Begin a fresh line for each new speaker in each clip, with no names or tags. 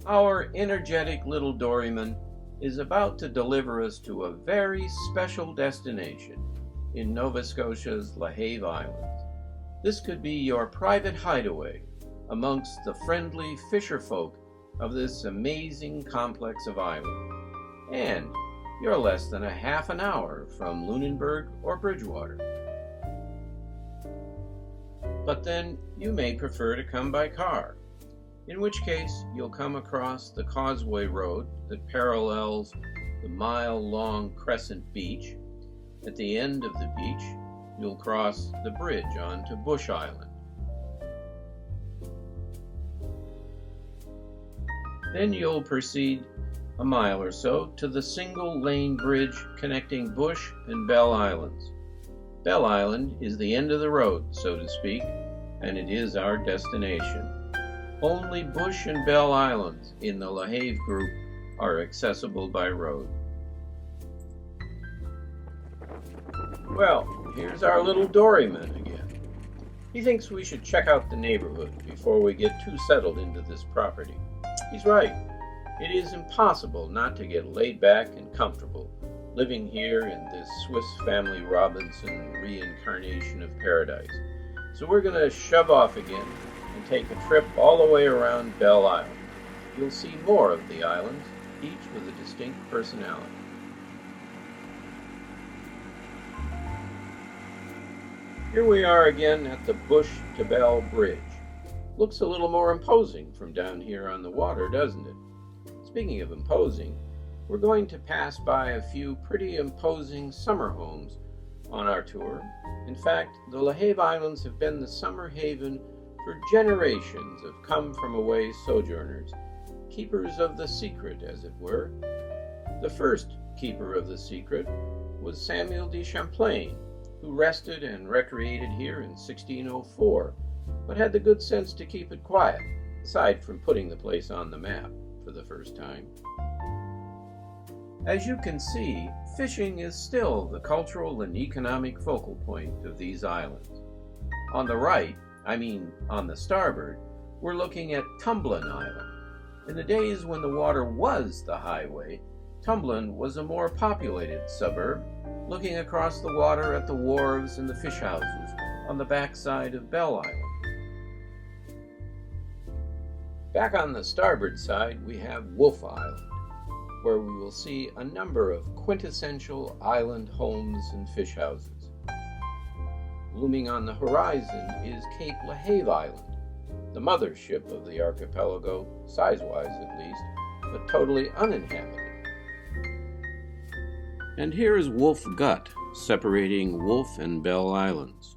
Our energetic little doryman is about to deliver us to a very special destination in Nova Scotia's LaHave Islands. This could be your private hideaway amongst the friendly fisher folk of this amazing complex of islands. And you're less than a half an hour from Lunenburg or Bridgewater. But then you may prefer to come by car, in which case you'll come across the Causeway Road that parallels the mile-long Crescent Beach. At the end of the beach, you'll cross the bridge onto Bush Island. Then you'll proceed a mile or so to the single-lane bridge connecting Bush and Bell Islands. Bell Island is the end of the road, so to speak, and it is our destination. Only Bush and Bell Islands in the LaHave group are accessible by road. Well, here's our little doryman again. He thinks we should check out the neighborhood before we get too settled into this property. He's right. It is impossible not to get laid back and comfortable living here in this Swiss Family Robinson reincarnation of paradise. So we're going to shove off again and take a trip all the way around Bell Island. You'll see more of the islands, each with a distinct personality. Here we are again at the Bush to Bell Bridge. Looks a little more imposing from down here on the water, doesn't it? Speaking of imposing, we're going to pass by a few pretty imposing summer homes on our tour. In fact, the LaHave Islands have been the summer haven for generations of come-from-away sojourners, keepers of the secret, as it were. The first keeper of the secret was Samuel de Champlain, who rested and recreated here in 1604, but had the good sense to keep it quiet, aside from putting the place on the map for the first time. As you can see, fishing is still the cultural and economic focal point of these islands. On the right, on the starboard, we're looking at Tumblin Island. In the days when the water was the highway, Tumblin was a more populated suburb, looking across the water at the wharves and the fish houses on the backside of Bell Island. Back on the starboard side, we have Wolf Island, where we will see a number of quintessential island homes and fish houses. Looming on the horizon is Cape LaHave Island, the mothership of the archipelago, size-wise at least, but totally uninhabited. And here is Wolf Gut, separating Wolf and Bell Islands.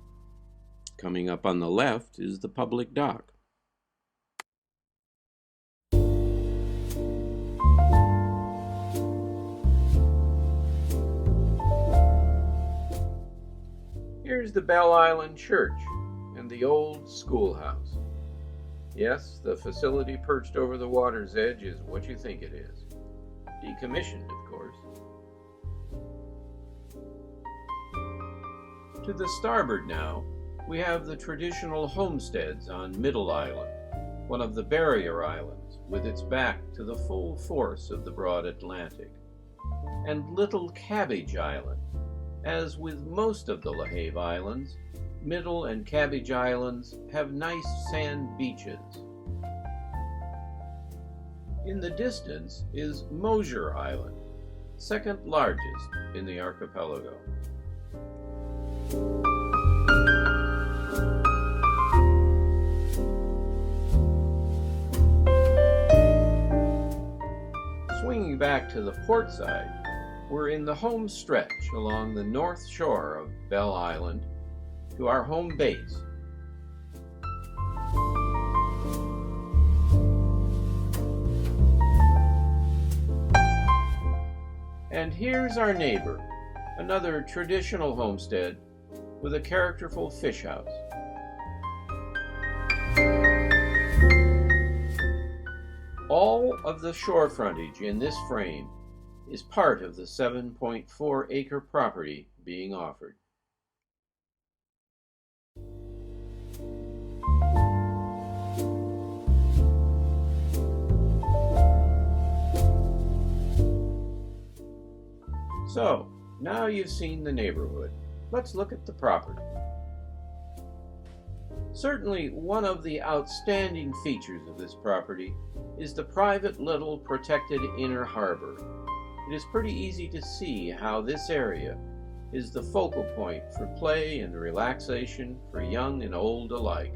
Coming up on the left is the public dock. Here's the Bell Island Church and the old schoolhouse. Yes, the facility perched over the water's edge is what you think it is. Decommissioned, of course. To the starboard now, we have the traditional homesteads on Middle Island, one of the barrier islands, with its back to the full force of the broad Atlantic, and Little Cabbage Island. As with most of the LaHave Islands, Middle and Cabbage Islands have nice sand beaches. In the distance is Mosier Island, second largest in the archipelago. Swinging back to the port side, we're in the home stretch along the north shore of Bell Island to our home base. And here's our neighbor, another traditional homestead with a characterful fish house. All of the shore frontage in this frame is part of the 7.4 acre property being offered. So, now you've seen the neighborhood. Let's look at the property. Certainly, one of the outstanding features of this property is the private little protected inner harbor. It is pretty easy to see how this area is the focal point for play and relaxation for young and old alike.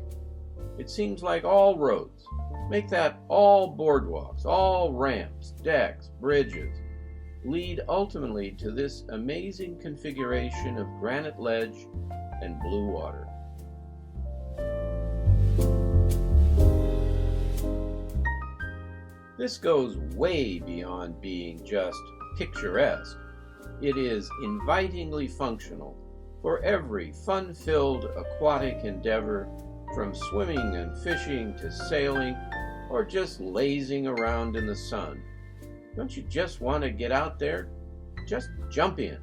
It seems like all roads, make that all boardwalks, all ramps, decks, bridges, lead ultimately to this amazing configuration of granite ledge and blue water. This goes way beyond being just picturesque. It is invitingly functional for every fun-filled aquatic endeavor, from swimming and fishing to sailing or just lazing around in the sun. Don't you just want to get out there? Just jump in.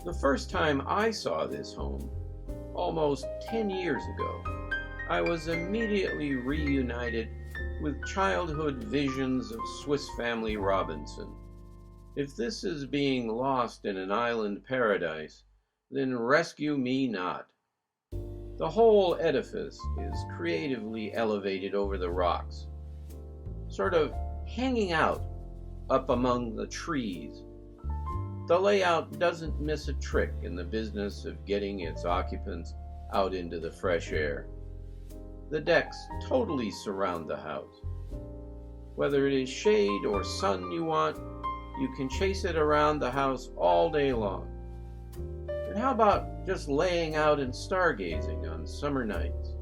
The first time I saw this home, almost 10 years ago, I was immediately reunited with childhood visions of Swiss Family Robinson. If this is being lost in an island paradise, then rescue me not. The whole edifice is creatively elevated over the rocks, sort of hanging out up among the trees. The layout doesn't miss a trick in the business of getting its occupants out into the fresh air. The decks totally surround the house. Whether it is shade or sun you want, you can chase it around the house all day long. And how about just laying out and stargazing on summer nights?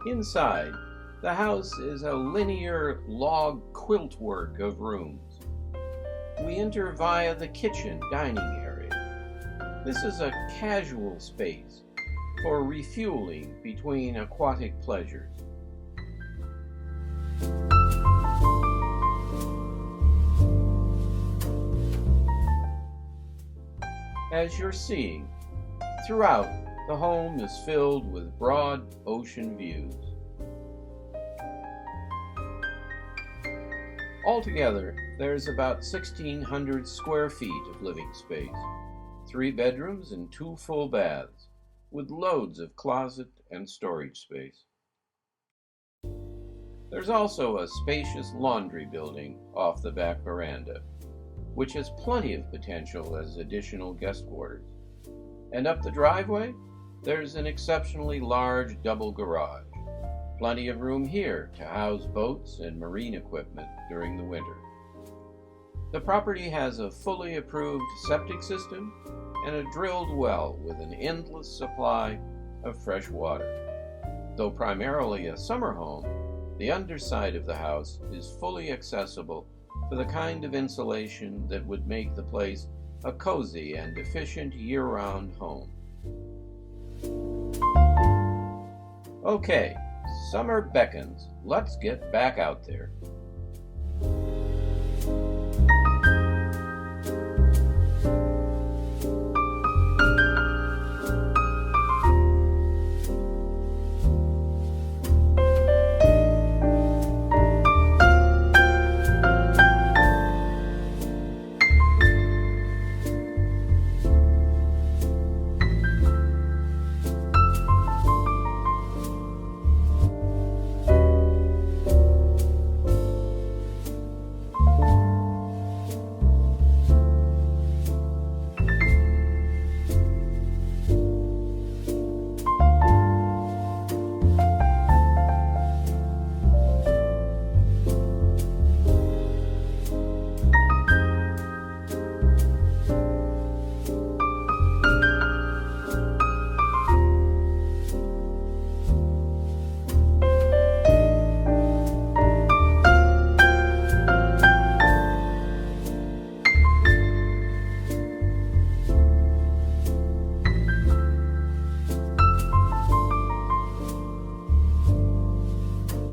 Inside, the house is a linear log quiltwork of rooms. We enter via the kitchen dining area. This is a casual space for refueling between aquatic pleasures. As you're seeing, throughout, the home is filled with broad ocean views. Altogether, there's about 1,600 square feet of living space, 3 bedrooms and 2 full baths, with loads of closet and storage space. There's also a spacious laundry building off the back veranda, which has plenty of potential as additional guest quarters. And up the driveway, there's an exceptionally large double garage. Plenty of room here to house boats and marine equipment during the winter. The property has a fully approved septic system and a drilled well with an endless supply of fresh water. Though primarily a summer home, the underside of the house is fully accessible for the kind of insulation that would make the place a cozy and efficient year-round home. Okay, summer beckons. Let's get back out there.